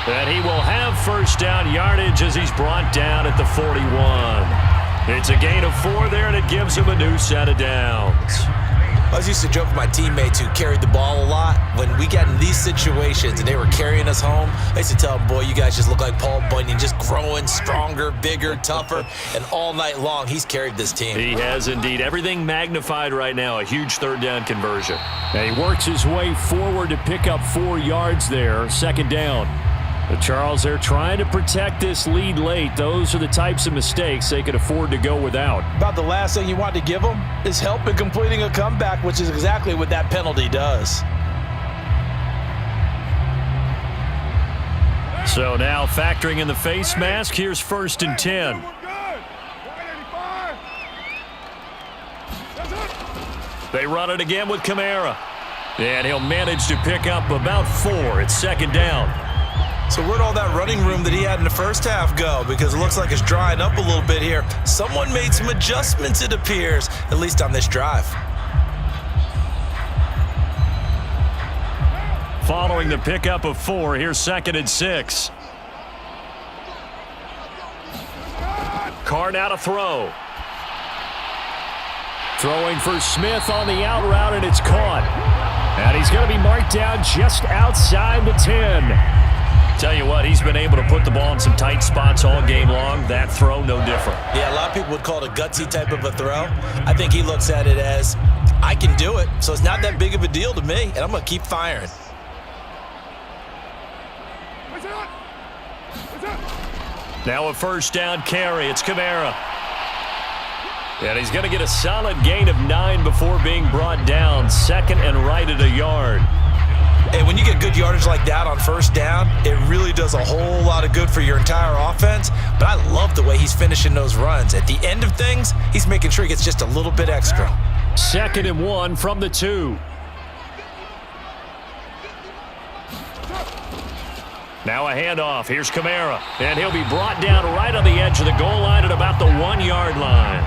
And he will have 1st down yardage as he's brought down at the 41. It's a gain of 4 there, and it gives him a new set of downs. I used to joke with my teammates who carried the ball a lot. When we got in these situations and they were carrying us home, I used to tell them, boy, you guys just look like Paul Bunyan, just growing stronger, bigger, tougher, and all night long he's carried this team. He has indeed. Everything magnified right now, a huge 3rd down conversion. And he works his way forward to pick up 4 yards there, 2nd down. But Charles, they're trying to protect this lead late. Those are the types of mistakes they could afford to go without. About the last thing you want to give them is help in completing a comeback, which is exactly what that penalty does. So now factoring in the face mask, here's 1st and 10. They run it again with Kamara. And he'll manage to pick up about 4. It's 2nd down. So where'd all that running room that he had in the first half go? Because it looks like it's drying up a little bit here. Someone made some adjustments, it appears, at least on this drive. Following the pickup of 4, here's 2nd and 6. Carr now to throw. Throwing for Smith on the out route, and it's caught. And he's going to be marked down just outside the 10. Tell you what, he's been able to put the ball in some tight spots all game long. That throw, no different. Yeah, a lot of people would call it a gutsy type of a throw. I think he looks at it as, I can do it, so it's not that big of a deal to me, and I'm going to keep firing. Now a 1st down carry. It's Kamara. And he's going to get a solid gain of 9 before being brought down. 2nd and right at a yard. And when you get good yardage like that on 1st down, it really does a whole lot of good for your entire offense. But I love the way he's finishing those runs. At the end of things, he's making sure he gets just a little bit extra. 2nd and 1 from the 2. Now a handoff. Here's Kamara. And he'll be brought down right on the edge of the goal line at about the 1-yard line.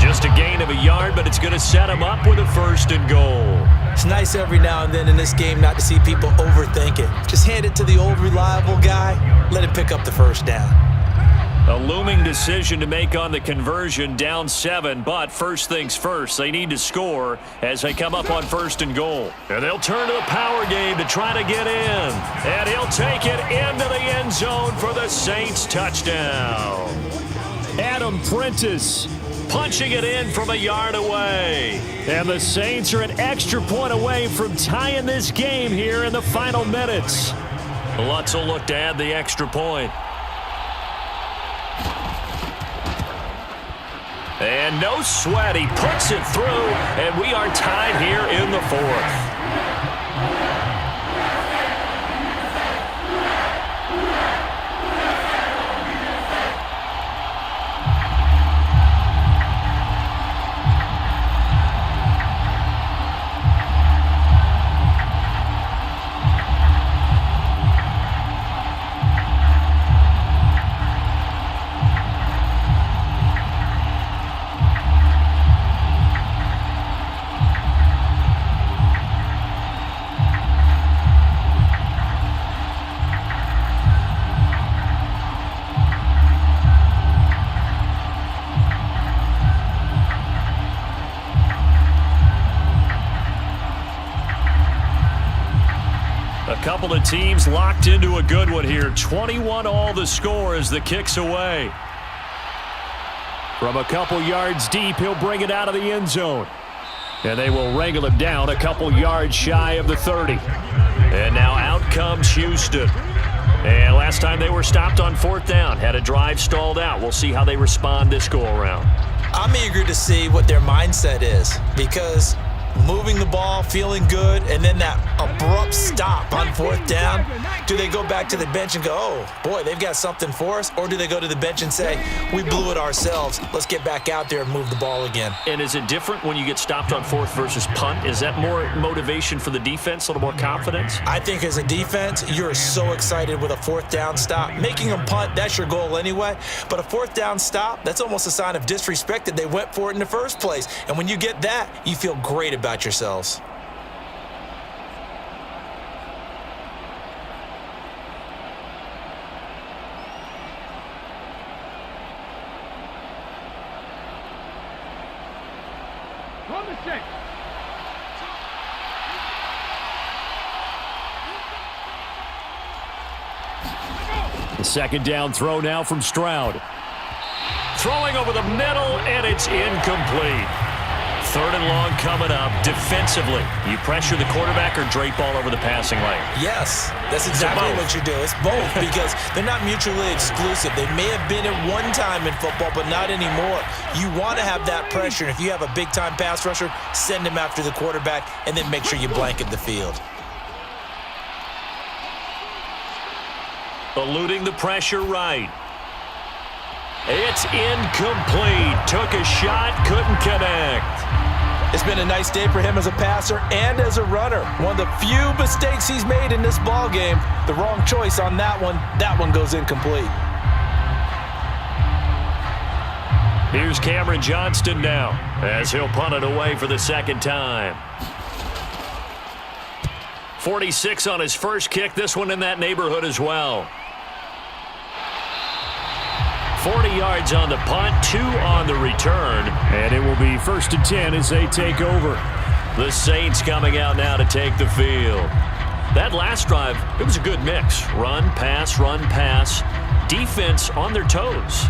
Just a gain of a yard, but it's going to set him up with a 1st and goal. It's nice every now and then in this game not to see people overthink it. Just hand it to the old reliable guy. Let him pick up the 1st down. A looming decision to make on the conversion, down 7, but first things first, they need to score as they come up on 1st and goal. And they'll turn to the power game to try to get in. And he'll take it into the end zone for the Saints touchdown. Adam Prentice punching it in from a yard away. And the Saints are an extra point away from tying this game here in the final minutes. Lutz will look to add the extra point. And no sweat, he puts it through, and we are tied here in the 4th. couple of teams locked into a good one here. 21-all the score as the kick's away. From a couple yards deep, he'll bring it out of the end zone. And they will wrangle him down a couple yards shy of the 30. And now out comes Houston. And last time they were stopped on 4th down, had a drive stalled out. We'll see how they respond this go-around. I'm eager to see what their mindset is, because moving the ball, feeling good, and then that abrupt stop on 4th down, do they go back to the bench and go, oh, boy, they've got something for us? Or do they go to the bench and say, we blew it ourselves, let's get back out there and move the ball again? And is it different when you get stopped on 4th versus punt? Is that more motivation for the defense, a little more confidence? I think as a defense, you're so excited with a 4th down stop. Making them punt, that's your goal anyway. But a 4th down stop, that's almost a sign of disrespect that they went for it in the first place. And when you get that, you feel great about yourselves. On the 6. The second down throw now from Stroud. Throwing over the middle, and it's incomplete. 3rd and long coming up. Defensively, you pressure the quarterback or drape all over the passing lane? Yes, that's exactly what you do. It's both, because they're not mutually exclusive. They may have been at one time in football, but not anymore. You want to have that pressure. If you have a big-time pass rusher, send him after the quarterback, and then make sure you blanket the field. Eluding the pressure right. It's incomplete. Took a shot, couldn't connect. It's been a nice day for him as a passer and as a runner. One of the few mistakes he's made in this ball game. The wrong choice on that one. That one goes incomplete. Here's Cameron Johnston now as he'll punt it away for the second time. 46 on his first kick. This one in that neighborhood as well. 40 yards on the punt, 2 on the return, and it will be 1st and 10 as they take over. The Saints coming out now to take the field. That last drive, it was a good mix. Run, pass, defense on their toes.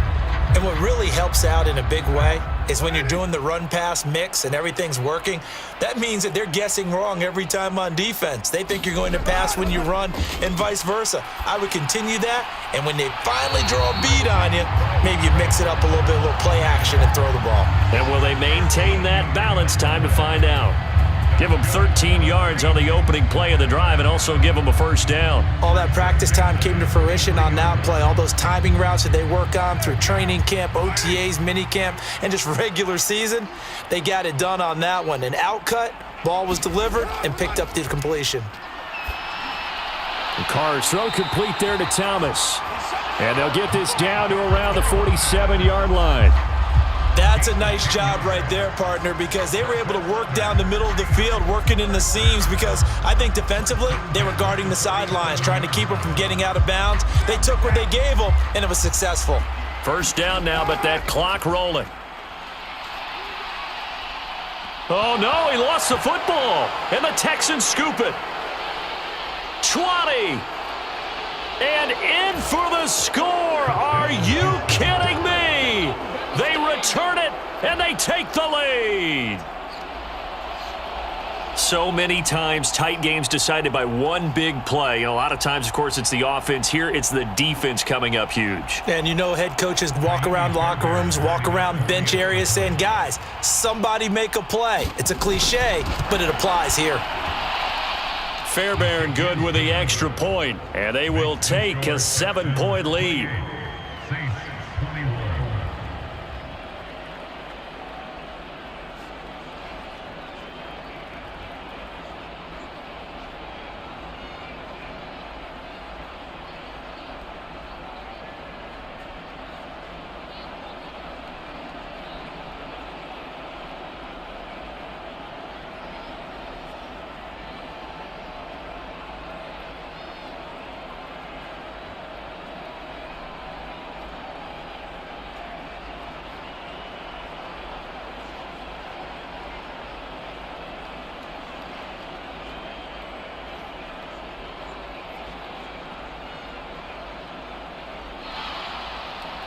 And what really helps out in a big way is when you're doing the run-pass mix and everything's working, that means that they're guessing wrong every time on defense. They think you're going to pass when you run and vice versa. I would continue that, and when they finally draw a bead on you, maybe you mix it up a little bit, a little play action and throw the ball. And will they maintain that balance? Time to find out. Give them 13 yards on the opening play of the drive and also give them a 1st down. All that practice time came to fruition on that play. All those timing routes that they work on through training camp, OTAs, minicamp, and just regular season, they got it done on that one. An outcut, ball was delivered, and picked up the completion. And Carr's throw complete there to Thomas. And they'll get this down to around the 47-yard line. That's a nice job right there, partner, because they were able to work down the middle of the field, working in the seams, because I think defensively they were guarding the sidelines, trying to keep them from getting out of bounds. They took what they gave them, and it was successful. 1st down now, but that clock rolling. Oh, no, he lost the football, and the Texans scoop it. 20, and in for the score. Are you kidding me? They return it, and they take the lead. So many times, tight games decided by one big play. And a lot of times, of course, it's the offense. Here, it's the defense coming up huge. And you know head coaches walk around locker rooms, walk around bench areas saying, guys, somebody make a play. It's a cliche, but it applies here. Fairbairn good with the extra point, and they will take a 7-point lead.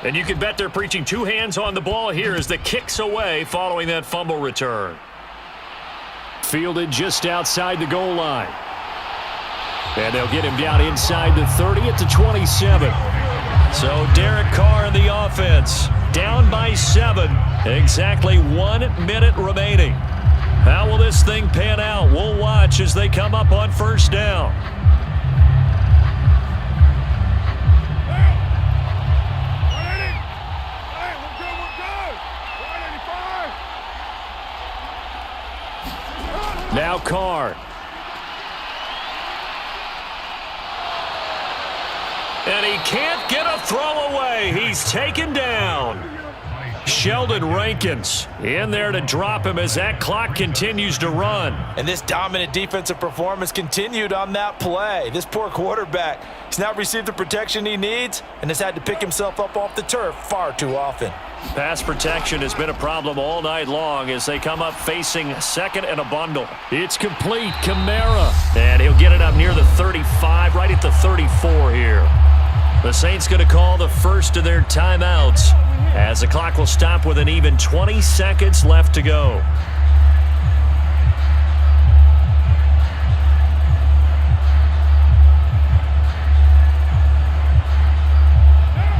And you can bet they're preaching two hands on the ball here as the kick's away following that fumble return. Fielded just outside the goal line. And they'll get him down inside the 30 at the 27. So Derek Carr in the offense, down by 7. Exactly 1 minute remaining. How will this thing pan out? We'll watch as they come up on first down. Now Carr. And he can't get a throw away. He's taken down. Sheldon Rankins in there to drop him as that clock continues to run. And this dominant defensive performance continued on that play. This poor quarterback has not received the protection he needs and has had to pick himself up off the turf far too often. Pass protection has been a problem all night long as they come up facing second and a bundle. It's complete. Kamara. And he'll get it up near the 35, right at the 34 here. The Saints going to call the first of their timeouts as the clock will stop with an even 20 seconds left to go.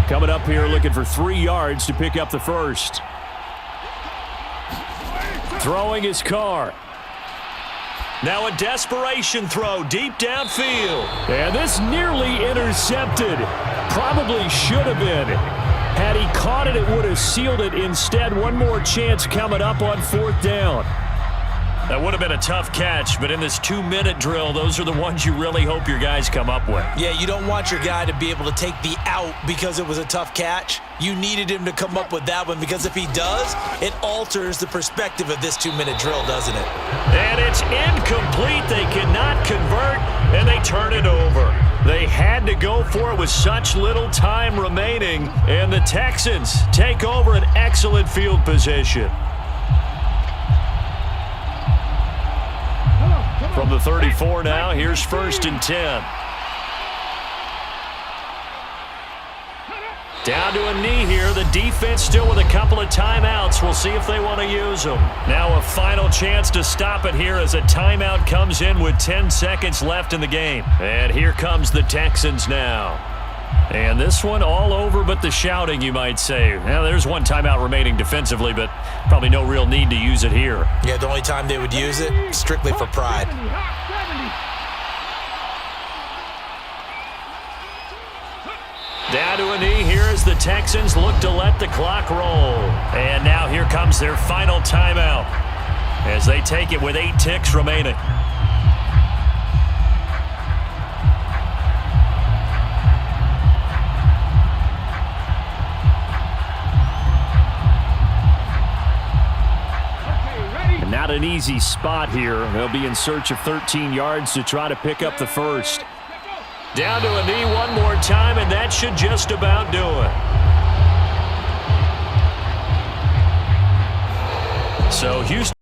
Coming up here looking for 3 yards to pick up the first. Throwing his Carr. Now a desperation throw deep downfield. And this nearly intercepted. Probably should have been. Had he caught it, it would have sealed it. Instead, one more chance coming up on 4th down. That would have been a tough catch, but in this 2-minute drill, those are the ones you really hope your guys come up with. Yeah, you don't want your guy to be able to take the out because it was a tough catch. You needed him to come up with that one because if he does, it alters the perspective of this 2-minute drill, doesn't it? And it's incomplete. They cannot convert, and they turn it over. They had to go for it with such little time remaining, and the Texans take over an excellent field position. From the 34 now, here's 1st and 10. Down to a knee here. The defense still with a couple of timeouts. We'll see if they want to use them. Now a final chance to stop it here as a timeout comes in with 10 seconds left in the game. And here comes the Texans now. And this one all over but the shouting, you might say. Now, there's one timeout remaining defensively, but probably no real need to use it here. Yeah, the only time they would use it, strictly for pride. Down to a knee here as the Texans look to let the clock roll. And now here comes their final timeout as they take it with 8 ticks remaining. Not an easy spot here. They'll be in search of 13 yards to try to pick up the first. Down to a knee one more time, and that should just about do it. So Houston